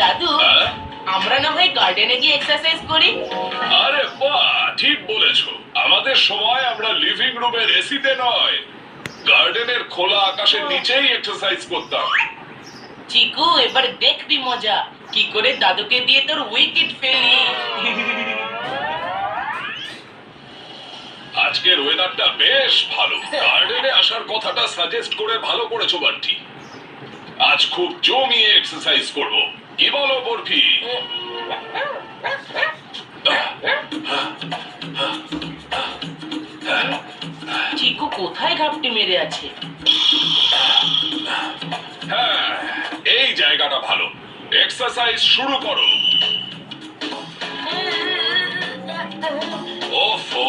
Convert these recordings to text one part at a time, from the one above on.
দাদু, আমরা না হয় গার্ডেনে গিয়ে এক্সারসাইজ করি? আরে বাহ, ঠিক বলেছো। আমাদের সময় আমরা লিভিং রুমের এসিতে নয়, গার্ডেনের খোলা আকাশের নিচেই এক্সারসাইজ করতাম। চিকু, এবার দেখবি মজা কি করে দাদুকে দিয়ে তোর উইকেট ফেলি। আজকের ওয়েদারটা বেশ ভালো, গার্ডেনে আসার কথাটা সাজেস্ট করে ভালো করেছো বান্টি। আজ খুব জমিয়ে এক্সারসাইজ করব, কি বলো বরফি? চিকু কোথায় ঘাপটি মেরে আছে? হ্যাঁ, এই জায়গাটা ভালো। এক্সারসাইজ শুরু করো। ওফো,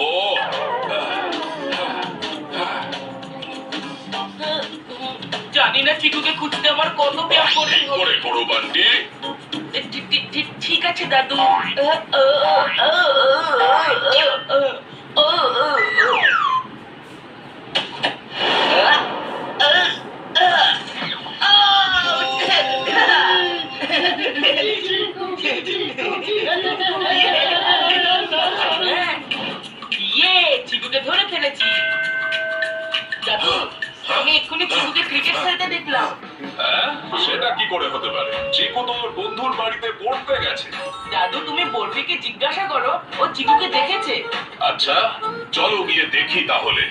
জানি না চিকুকে খুঁজতে আমার কত ব্যায়াম করতে ঠিক হবে। করে করো বান্টি। ঠিক আছে দাদু। চিকুকে ধরে ফেলেছি। দাদু, আমি এক্ষুনি চিকুকে ক্রিকেট খেলতে দেখলাম। হ্যাঁ, সেটা কি করে হতে পারে? চিকু তো ওর বন্ধুর বাড়িতে পড়তে গেছে। দাদু, তুমি বরফিকে জিজ্ঞাসা করো, ও চিকুকে দেখেছে। আচ্ছা, চলো গিয়ে দেখি তাহলে।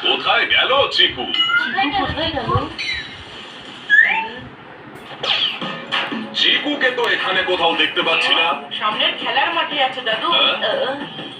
কোথায় গেল চিকু? চিকুকে তো এখানে কোথাও দেখতে পাচ্ছি না। সামনের খেলার মাঠে আছে দাদু।